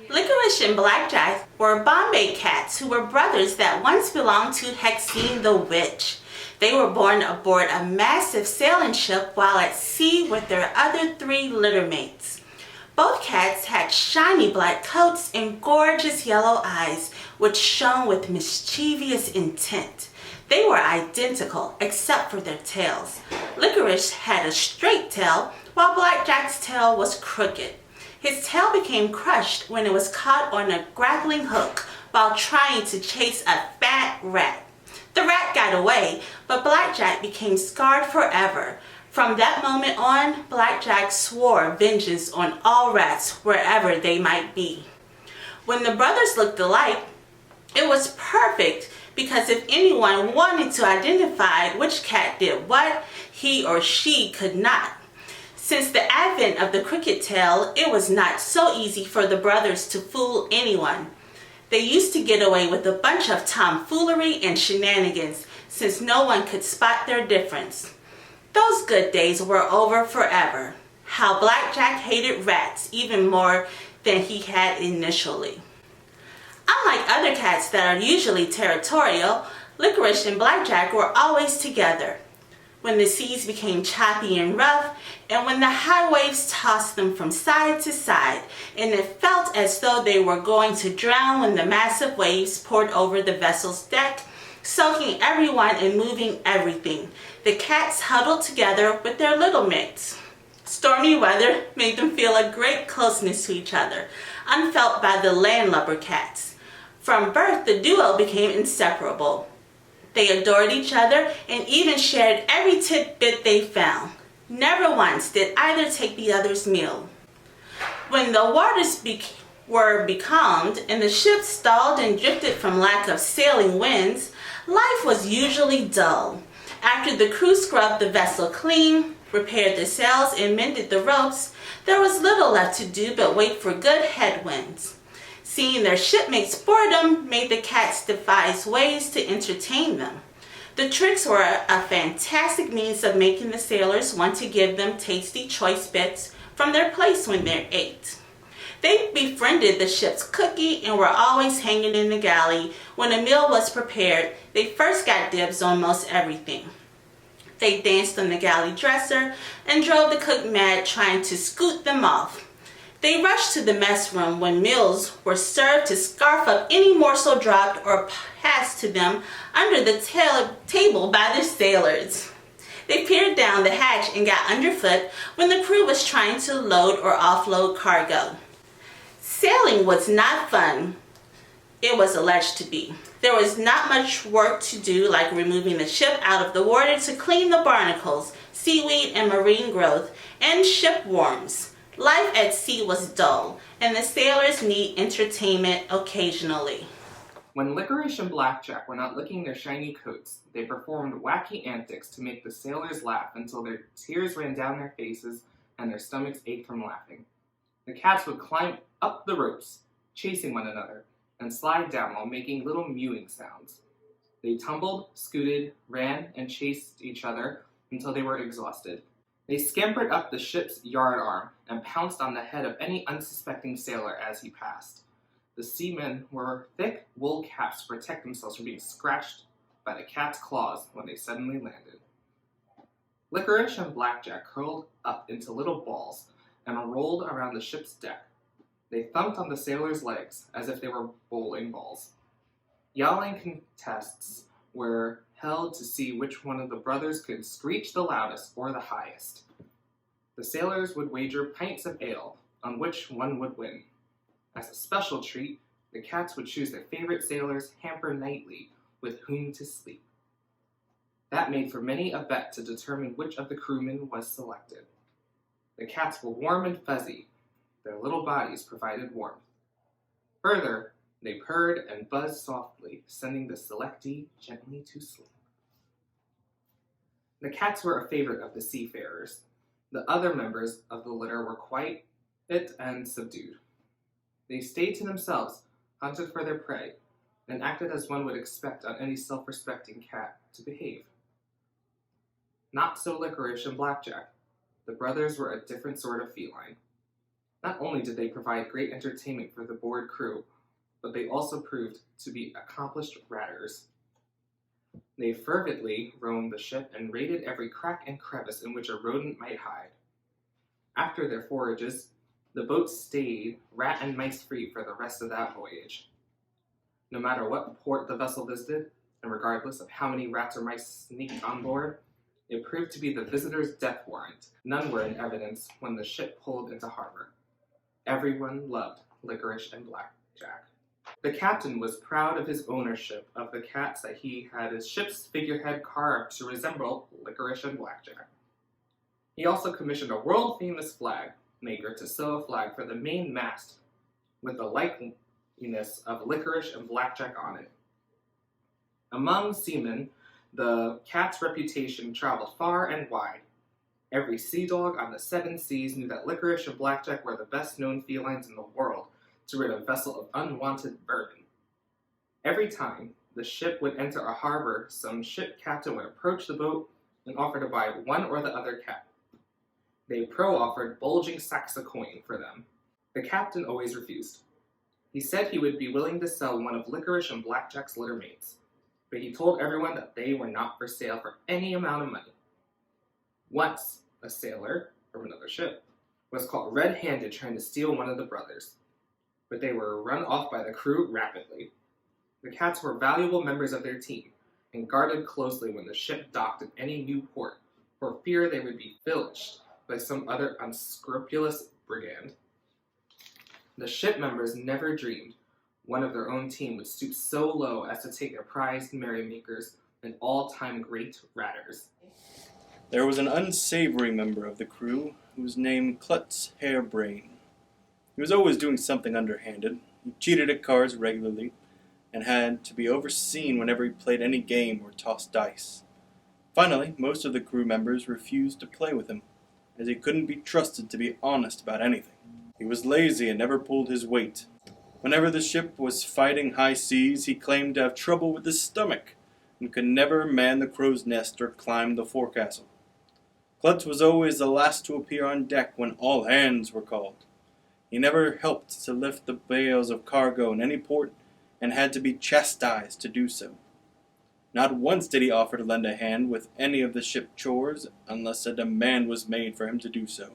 Licorice and Black Jack were Bombay cats who were brothers that once belonged to Hexine the Witch. They were born aboard a massive sailing ship while at sea with their other three littermates. Both cats had shiny black coats and gorgeous yellow eyes, which shone with mischievous intent. They were identical except for their tails. Licorice had a straight tail, while Black Jack's tail was crooked. His tail became crushed when it was caught on a grappling hook while trying to chase a fat rat. The rat got away, but Black Jack became scarred forever. From that moment on, Black Jack swore vengeance on all rats wherever they might be. When the brothers looked alike, it was perfect because if anyone wanted to identify which cat did what, he or she could not. Since the advent of the crooked tail, it was not so easy for the brothers to fool anyone. They used to get away with a bunch of tomfoolery and shenanigans since no one could spot their difference. Those good days were over forever. How Black Jack hated rats even more than he had initially. Unlike other cats that are usually territorial, Licorice and Black Jack were always together. When the seas became choppy and rough, and when the high waves tossed them from side to side, and it felt as though they were going to drown when the massive waves poured over the vessel's deck, soaking everyone and moving everything, the cats huddled together with their little mates. Stormy weather made them feel a great closeness to each other, unfelt by the landlubber cats. From birth, the duo became inseparable. They adored each other and even shared every tidbit they found. Never once did either take the other's meal. When the waters were becalmed and the ship stalled and drifted from lack of sailing winds, life was usually dull. After the crew scrubbed the vessel clean, repaired the sails, and mended the ropes, there was little left to do but wait for good headwinds. Seeing their shipmates' boredom made the cats devise ways to entertain them. The tricks were a fantastic means of making the sailors want to give them tasty choice bits from their place when they ate. They befriended the ship's cookie and were always hanging in the galley. When a meal was prepared, they first got dibs on most everything. They danced on the galley dresser and drove the cook mad trying to scoot them off. They rushed to the mess room when meals were served to scarf up any morsel dropped or passed to them under the table by the sailors. They peered down the hatch and got underfoot when the crew was trying to load or offload cargo. Sailing was not fun. It was alleged to be. There was not much work to do, like removing the ship out of the water to clean the barnacles, seaweed and marine growth, and ship worms. Life at sea was dull, and the sailors need entertainment occasionally. When Licorice and Black Jack were not licking their shiny coats, they performed wacky antics to make the sailors laugh until their tears ran down their faces and their stomachs ached from laughing. The cats would climb up the ropes, chasing one another, and slide down while making little mewing sounds. They tumbled, scooted, ran, and chased each other until they were exhausted. They scampered up the ship's yard arm and pounced on the head of any unsuspecting sailor as he passed. The seamen wore thick wool caps to protect themselves from being scratched by the cat's claws when they suddenly landed. Licorice and Black Jack curled up into little balls and rolled around the ship's deck. They thumped on the sailors' legs as if they were bowling balls. Yowling contests were held to see which one of the brothers could screech the loudest or the highest. The sailors would wager pints of ale on which one would win. As a special treat, the cats would choose their favorite sailors' hamper nightly with whom to sleep. That made for many a bet to determine which of the crewmen was selected. The cats were warm and fuzzy. Their little bodies provided warmth. Further, they purred and buzzed softly, sending the selectee gently to sleep. The cats were a favorite of the seafarers. The other members of the litter were quiet and subdued. They stayed to themselves, hunted for their prey, and acted as one would expect on any self-respecting cat to behave. Not so Licorice and Black Jack. The brothers were a different sort of feline. Not only did they provide great entertainment for the bored crew, but they also proved to be accomplished ratters. They fervently roamed the ship and raided every crack and crevice in which a rodent might hide. After their forages, the boat stayed rat and mice free for the rest of that voyage. No matter what port the vessel visited, and regardless of how many rats or mice sneaked on board, it proved to be the visitor's death warrant. None were in evidence when the ship pulled into harbor. Everyone loved Licorice and Black Jack. The captain was proud of his ownership of the cats that he had his ship's figurehead carved to resemble Licorice and Black Jack. He also commissioned a world-famous flag maker to sew a flag for the main mast with the likeness of Licorice and Black Jack on it. Among seamen, the cat's reputation traveled far and wide. Every sea dog on the 7 seas knew that Licorice and Black Jack were the best-known felines in the world to rid a vessel of unwanted vermin. Every time the ship would enter a harbor, some ship captain would approach the boat and offer to buy one or the other cat. They offered bulging sacks of coin for them. The captain always refused. He said he would be willing to sell one of Licorice and Black Jack's litter mates, but he told everyone that they were not for sale for any amount of money. Once, a sailor from another ship was caught red-handed trying to steal one of the brothers, but they were run off by the crew rapidly. The cats were valuable members of their team and guarded closely when the ship docked at any new port, for fear they would be filched by some other unscrupulous brigand. The ship members never dreamed one of their own team would stoop so low as to take their prized merrymakers and all-time great ratters. There was an unsavory member of the crew who was named Klutz Hairbrain. He was always doing something underhanded. He cheated at cards regularly and had to be overseen whenever he played any game or tossed dice. Finally, most of the crew members refused to play with him, as he couldn't be trusted to be honest about anything. He was lazy and never pulled his weight. Whenever the ship was fighting high seas, he claimed to have trouble with his stomach and could never man the crow's nest or climb the forecastle. Klutz was always the last to appear on deck when all hands were called. He never helped to lift the bales of cargo in any port and had to be chastised to do so. Not once did he offer to lend a hand with any of the ship chores unless a demand was made for him to do so.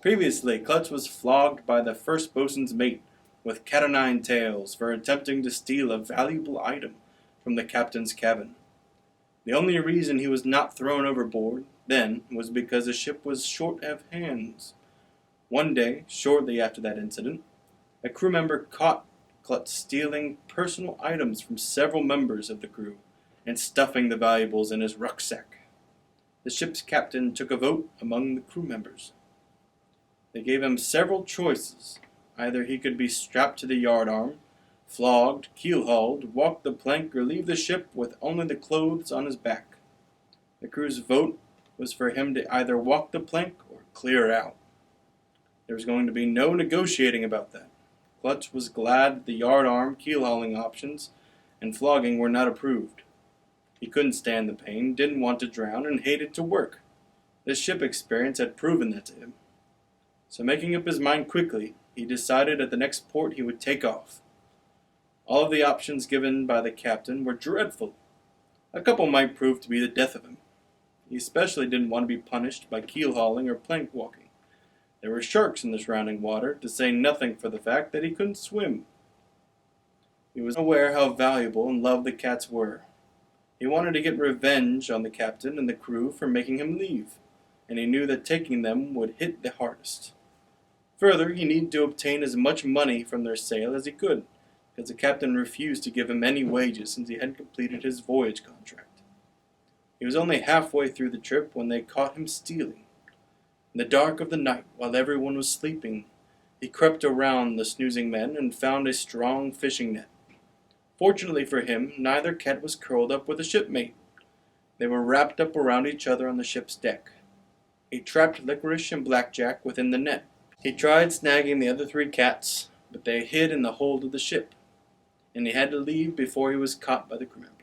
Previously, Klutz was flogged by the first boatswain's mate with cat-o'-nine tails for attempting to steal a valuable item from the captain's cabin. The only reason he was not thrown overboard then was because the ship was short of hands. One day, shortly after that incident, a crew member caught Klutz stealing personal items from several members of the crew and stuffing the valuables in his rucksack. The ship's captain took a vote among the crew members. They gave him several choices. Either he could be strapped to the yardarm, flogged, keel-hauled, walk the plank, or leave the ship with only the clothes on his back. The crew's vote was for him to either walk the plank or clear out. There was going to be no negotiating about that. Klutz was glad the yardarm, keel-hauling options, and flogging were not approved. He couldn't stand the pain, didn't want to drown, and hated to work. This ship experience had proven that to him. So making up his mind quickly, he decided at the next port he would take off. All of the options given by the captain were dreadful. A couple might prove to be the death of him. He especially didn't want to be punished by keel-hauling or plank walking. There were sharks in the surrounding water, to say nothing for the fact that he couldn't swim. He was aware how valuable and loved the cats were. He wanted to get revenge on the captain and the crew for making him leave, and he knew that taking them would hit the hardest. Further, he needed to obtain as much money from their sale as he could, because the captain refused to give him any wages since he had completed his voyage contract. He was only halfway through the trip when they caught him stealing. In the dark of the night, while everyone was sleeping, he crept around the snoozing men and found a strong fishing net. Fortunately for him, neither cat was curled up with a shipmate. They were wrapped up around each other on the ship's deck. He trapped Licorice and Black Jack within the net. He tried snagging the other 3 cats, but they hid in the hold of the ship, and he had to leave before he was caught by the crew members.